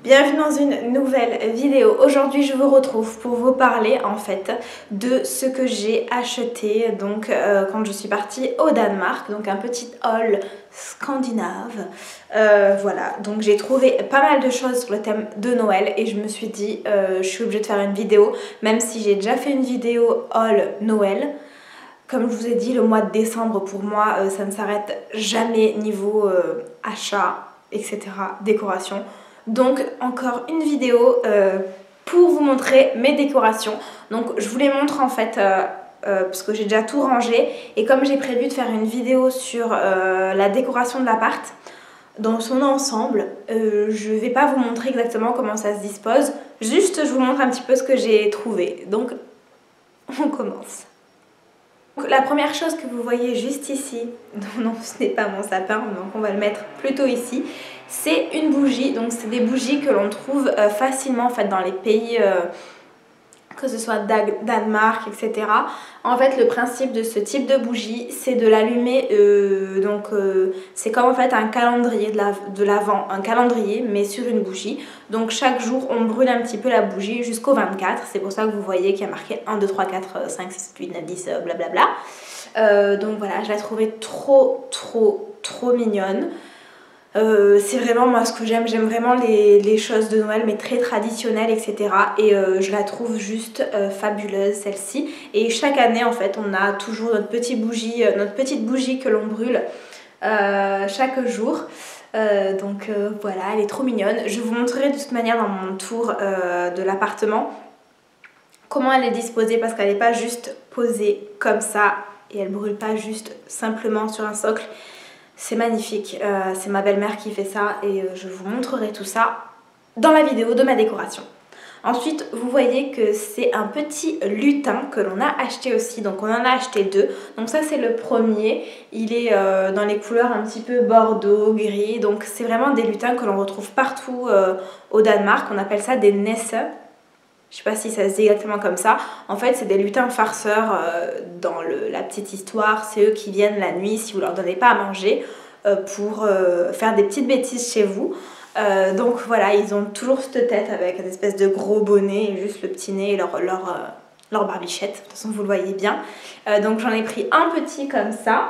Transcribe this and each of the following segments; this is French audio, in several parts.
Bienvenue dans une nouvelle vidéo. Aujourd'hui je vous retrouve pour vous parler en fait de ce que j'ai acheté donc quand je suis partie au Danemark, donc un petit haul scandinave. Voilà, donc j'ai trouvé pas mal de choses sur le thème de Noël et je me suis dit je suis obligée de faire une vidéo, même si j'ai déjà fait une vidéo haul Noël. Comme je vous ai dit, le mois de décembre pour moi ça ne s'arrête jamais niveau achat, etc., décoration. Donc encore une vidéo pour vous montrer mes décorations. Donc je vous les montre en fait parce que j'ai déjà tout rangé. Et comme j'ai prévu de faire une vidéo sur la décoration de l'appart dans son ensemble, je vais pas vous montrer exactement comment ça se dispose. Juste je vous montre un petit peu ce que j'ai trouvé. Donc on commence. Donc, la première chose que vous voyez juste ici, non ce n'est pas mon sapin, donc on va le mettre plutôt ici, c'est une bougie. Donc c'est des bougies que l'on trouve facilement en fait dans les pays, que ce soit Danemark, etc. En fait le principe de ce type de bougie c'est de l'allumer, c'est comme en fait un calendrier de l'Avent, un calendrier mais sur une bougie. Donc chaque jour on brûle un petit peu la bougie jusqu'au 24, c'est pour ça que vous voyez qu'il y a marqué 1, 2, 3, 4, 5, 6, 8, 9, 10, blablabla. Donc voilà, je la trouvais trop mignonne. C'est vraiment moi ce que j'aime vraiment les choses de Noël mais très traditionnelles, etc. Et je la trouve juste fabuleuse celle-ci. Et chaque année en fait on a toujours notre petite bougie que l'on brûle chaque jour. Voilà, elle est trop mignonne. Je vous montrerai de toute manière dans mon tour de l'appartement comment elle est disposée, parce qu'elle n'est pas juste posée comme ça et elle brûle pas juste simplement sur un socle. C'est magnifique, c'est ma belle-mère qui fait ça et je vous montrerai tout ça dans la vidéo de ma décoration. Ensuite, vous voyez que c'est un petit lutin que l'on a acheté aussi, donc on en a acheté deux. Donc ça c'est le premier, il est dans les couleurs un petit peu bordeaux, gris, donc c'est vraiment des lutins que l'on retrouve partout au Danemark. On appelle ça des nisse. Je sais pas si ça se dit exactement comme ça. En fait, c'est des lutins farceurs dans la petite histoire. C'est eux qui viennent la nuit si vous leur donnez pas à manger pour faire des petites bêtises chez vous. Donc voilà, ils ont toujours cette tête avec une espèce de gros bonnet et juste le petit nez et leur barbichette. De toute façon, vous le voyez bien. Donc j'en ai pris un petit comme ça,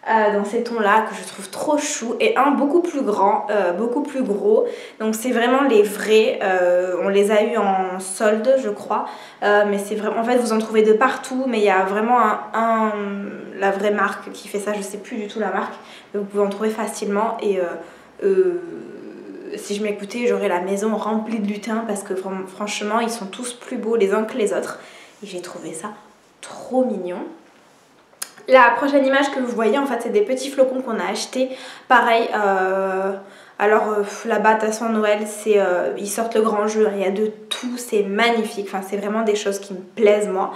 dans ces tons là que je trouve trop chou, et un beaucoup plus grand, beaucoup plus gros. Donc c'est vraiment les vrais, on les a eu en solde je crois, mais c'est vraiment, en fait vous en trouvez de partout, mais il y a vraiment la vraie marque qui fait ça, je sais plus du tout la marque, mais vous pouvez en trouver facilement. Et si je m'écoutais j'aurais la maison remplie de lutins parce que franchement ils sont tous plus beaux les uns que les autres et j'ai trouvé ça trop mignon. La prochaine image que vous voyez en fait c'est des petits flocons qu'on a achetés, pareil, là-bas de toute façon Noël c'est ils sortent le grand jeu, il y a de tout, c'est magnifique, enfin c'est vraiment des choses qui me plaisent moi.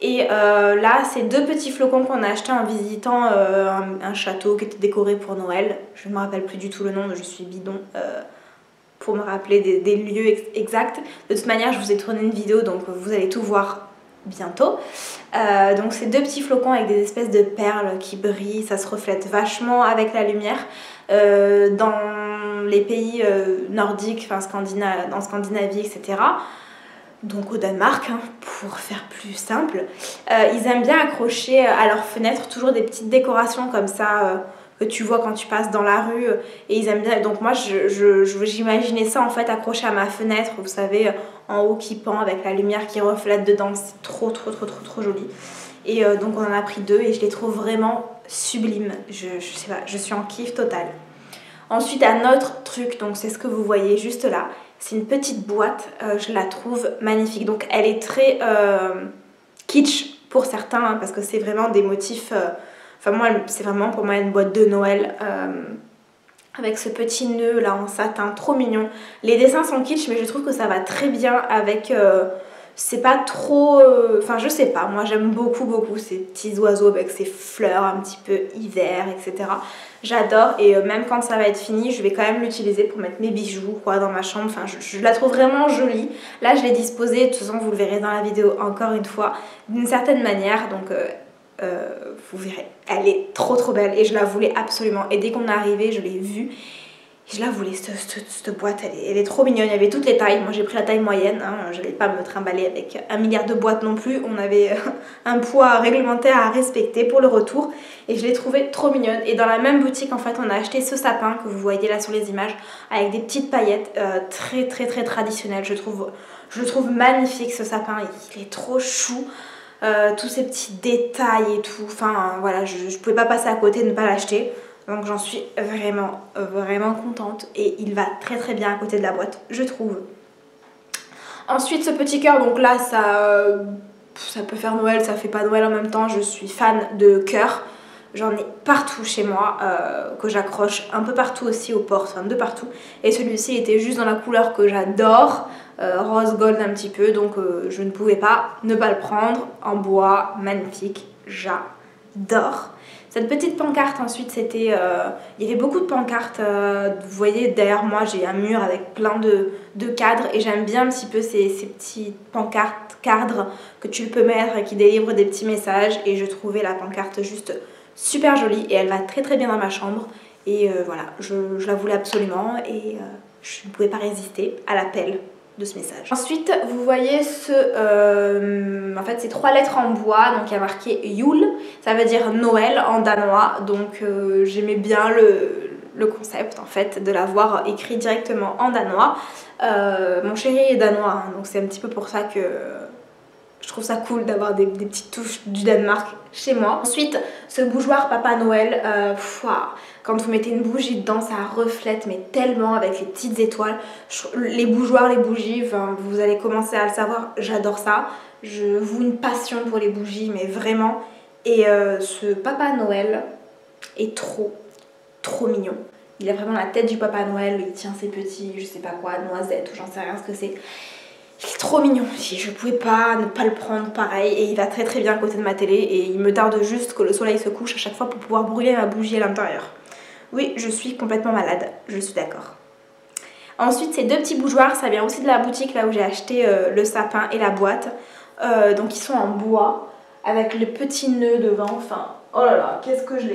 Et là c'est deux petits flocons qu'on a achetés en visitant un château qui était décoré pour Noël. Je ne me rappelle plus du tout le nom, je suis bidon pour me rappeler des lieux exacts. De toute manière je vous ai tourné une vidéo donc vous allez tout voir bientôt. Donc c'est deux petits flocons avec des espèces de perles qui brillent, ça se reflète vachement avec la lumière. Dans les pays nordiques, enfin en Scandinavie, etc. Donc au Danemark, hein, pour faire plus simple, ils aiment bien accrocher à leurs fenêtres toujours des petites décorations comme ça que tu vois quand tu passes dans la rue, et ils aiment bien. Donc moi j'imaginais ça en fait accroché à ma fenêtre, vous savez, en haut qui pend avec la lumière qui reflète dedans, c'est trop joli. Et donc on en a pris deux et je les trouve vraiment sublimes, je sais pas, je suis en kiff total. Ensuite un autre truc, donc c'est ce que vous voyez juste là, c'est une petite boîte, je la trouve magnifique. Donc elle est très kitsch pour certains, hein, parce que c'est vraiment des motifs, enfin moi c'est vraiment pour moi une boîte de Noël avec ce petit nœud là en satin, trop mignon. Les dessins sont kitsch mais je trouve que ça va très bien avec, c'est pas trop, enfin je sais pas, moi j'aime beaucoup ces petits oiseaux avec ces fleurs un petit peu hiver, etc. J'adore, et même quand ça va être fini je vais quand même l'utiliser pour mettre mes bijoux quoi dans ma chambre. Enfin je la trouve vraiment jolie. Là je l'ai disposée, de toute façon vous le verrez dans la vidéo encore une fois, d'une certaine manière, donc vous verrez, elle est trop belle et je la voulais absolument, et dès qu'on est arrivé je l'ai vue Je la voulais, cette boîte, elle est trop mignonne. Il y avait toutes les tailles. Moi j'ai pris la taille moyenne, hein. Je n'allais pas me trimballer avec 1 milliard de boîtes non plus. On avait un poids réglementaire à respecter pour le retour. Et je l'ai trouvée trop mignonne. Et dans la même boutique, en fait, on a acheté ce sapin que vous voyez là sur les images, avec des petites paillettes, très traditionnelles. Je le trouve magnifique ce sapin. Il est trop chou. Tous ces petits détails et tout. Enfin voilà, je ne pouvais pas passer à côté de ne pas l'acheter. Donc j'en suis vraiment contente et il va très bien à côté de la boîte, je trouve. Ensuite ce petit cœur, donc là ça peut faire Noël, ça fait pas Noël en même temps. Je suis fan de cœurs. J'en ai partout chez moi, que j'accroche un peu partout aussi aux portes, enfin de partout. Et celui-ci était juste dans la couleur que j'adore, rose gold un petit peu, donc je ne pouvais pas ne pas le prendre. En bois, magnifique, j'adore. Cette petite pancarte ensuite, c'était, il y avait beaucoup de pancartes, vous voyez derrière moi j'ai un mur avec plein de cadres et j'aime bien un petit peu ces petites pancartes, cadres que tu peux mettre et qui délivrent des petits messages, et je trouvais la pancarte juste super jolie et elle va très bien dans ma chambre et voilà, je la voulais absolument et je ne pouvais pas résister à l'appel de ce message. Ensuite vous voyez en fait c'est 3 lettres en bois, donc il y a marqué Jul, ça veut dire Noël en danois, donc j'aimais bien le concept en fait de l'avoir écrit directement en danois. Mon chéri est danois, hein, donc c'est un petit peu pour ça que je trouve ça cool d'avoir des petites touches du Danemark chez moi. Ensuite, ce bougeoir Papa Noël, quand vous mettez une bougie dedans, ça reflète mais tellement avec les petites étoiles. Les bougeoirs, les bougies, vous allez commencer à le savoir, j'adore ça. Je voue une passion pour les bougies, mais vraiment. Et ce Papa Noël est trop mignon. Il a vraiment la tête du Papa Noël, il tient ses petits, je sais pas quoi, noisettes ou j'en sais rien ce que c'est. Il est trop mignon, je pouvais pas ne pas le prendre pareil, et il va très bien à côté de ma télé et il me tarde juste que le soleil se couche à chaque fois pour pouvoir brûler ma bougie à l'intérieur. Oui, je suis complètement malade, je suis d'accord. Ensuite ces 2 petits bougeoirs, ça vient aussi de la boutique là où j'ai acheté le sapin et la boîte. Donc ils sont en bois avec le petit nœud devant, enfin oh là là, qu'est-ce que je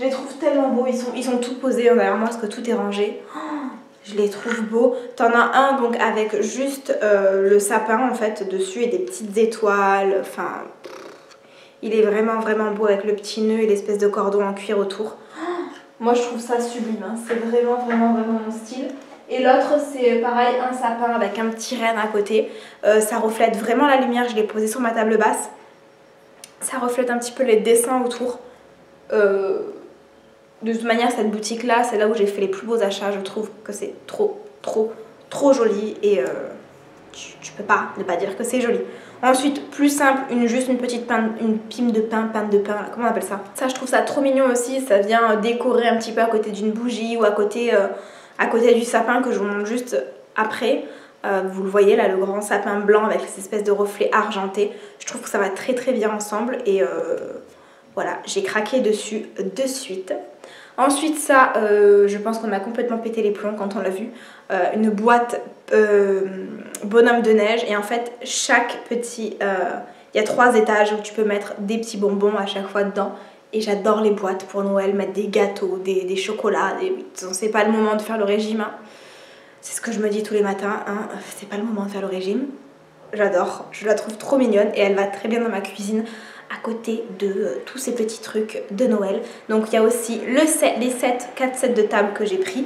les trouve tellement beaux, ils sont tout posés derrière moi parce que tout est rangé. Je les trouve beaux. T'en as un donc avec juste le sapin en fait dessus et des petites étoiles. Enfin, il est vraiment beau avec le petit nœud et l'espèce de cordon en cuir autour. Moi je trouve ça sublime, hein. C'est vraiment mon style. Et l'autre c'est pareil, un sapin avec un petit renne à côté. Ça reflète vraiment la lumière, je l'ai posé sur ma table basse. Ça reflète un petit peu les dessins autour. De toute manière cette boutique là c'est là où j'ai fait les plus beaux achats, je trouve que c'est trop joli et tu peux pas ne pas dire que c'est joli. Ensuite plus simple, juste une petite pime de pain, comment on appelle ça? Ça je trouve ça trop mignon aussi, ça vient décorer un petit peu à côté d'une bougie ou à côté du sapin que je vous montre juste après. Vous le voyez là, le grand sapin blanc avec ces espèces de reflets argentés, je trouve que ça va très bien ensemble et voilà, j'ai craqué dessus de suite. Ensuite ça, je pense qu'on a complètement pété les plombs quand on l'a vu. Une boîte bonhomme de neige et en fait chaque petit... il y a 3 étages où tu peux mettre des petits bonbons à chaque fois dedans. Et j'adore les boîtes pour Noël, mettre des gâteaux, des chocolats. C'est pas le moment de faire le régime. Hein. C'est ce que je me dis tous les matins. Hein. C'est pas le moment de faire le régime. J'adore, je la trouve trop mignonne et elle va très bien dans ma cuisine à côté de tous ces petits trucs de Noël. Donc il y a aussi les 4 sets de table que j'ai pris,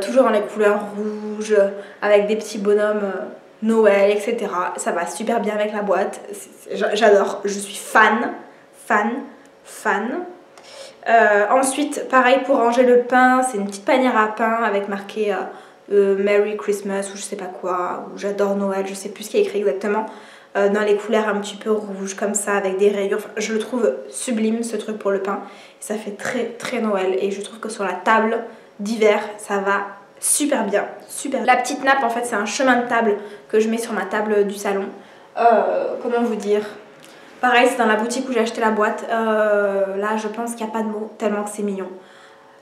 toujours dans les couleurs rouges, avec des petits bonhommes Noël, etc. Ça va super bien avec la boîte, j'adore, je suis fan. Ensuite, pareil pour ranger le pain, c'est une petite panière à pain avec marqué Merry Christmas ou je sais pas quoi, ou j'adore Noël, je sais plus ce qu'il y a écrit exactement. Dans les couleurs un petit peu rouges comme ça avec des rayures, enfin, je le trouve sublime ce truc pour le pain, ça fait très Noël et je trouve que sur la table d'hiver ça va super bien, super. La petite nappe en fait c'est un chemin de table que je mets sur ma table du salon, comment vous dire, pareil c'est dans la boutique où j'ai acheté la boîte, là je pense qu'il n'y a pas de mots tellement que c'est mignon,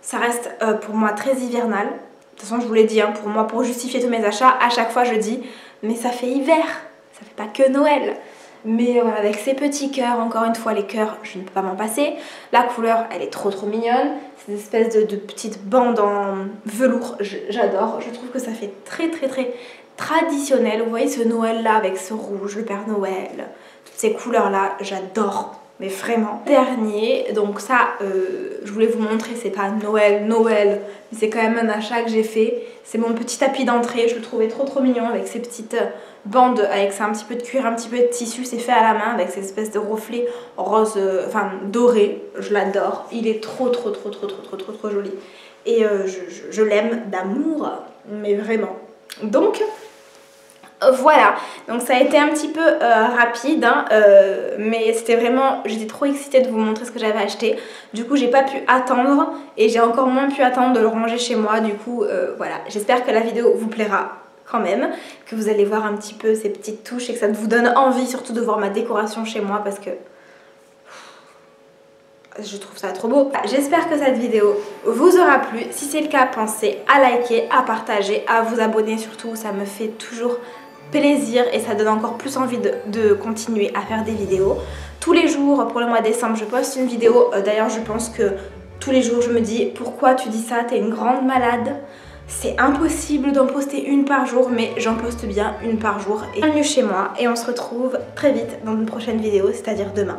ça reste pour moi très hivernal. De toute façon je vous l'ai dit, hein, pour moi pour justifier tous mes achats à chaque fois je dis mais ça fait hiver. Ça fait pas que Noël. Mais voilà, avec ces petits cœurs, encore une fois les cœurs, je ne peux pas m'en passer. La couleur, elle est trop mignonne. Ces espèces de petites bandes en velours, j'adore. Je trouve que ça fait très traditionnel. Vous voyez ce Noël là avec ce rouge, le Père Noël, toutes ces couleurs là, j'adore. Mais vraiment. Dernier, donc ça, je voulais vous montrer, c'est pas Noël, mais c'est quand même un achat que j'ai fait. C'est mon petit tapis d'entrée, je le trouvais trop mignon avec ces petites bandes, avec ça un petit peu de cuir, un petit peu de tissu, c'est fait à la main avec ces espèces de reflets rose, enfin doré, je l'adore. Il est trop joli. Et je l'aime d'amour, mais vraiment. Donc voilà, donc ça a été un petit peu rapide, hein, mais c'était vraiment, j'étais trop excitée de vous montrer ce que j'avais acheté. Du coup j'ai pas pu attendre et j'ai encore moins pu attendre de le ranger chez moi. Du coup voilà, j'espère que la vidéo vous plaira quand même, que vous allez voir un petit peu ces petites touches et que ça vous donne envie surtout de voir ma décoration chez moi parce que je trouve ça trop beau. J'espère que cette vidéo vous aura plu. Si c'est le cas, pensez à liker, à partager, à vous abonner surtout, ça me fait toujours plaisir et ça donne encore plus envie de continuer à faire des vidéos. Tous les jours pour le mois de décembre je poste une vidéo, d'ailleurs je pense que tous les jours je me dis pourquoi tu dis ça, t'es une grande malade. C'est impossible d'en poster une par jour, mais j'en poste bien une par jour. Et bienvenue chez moi et on se retrouve très vite dans une prochaine vidéo, c'est-à-dire demain.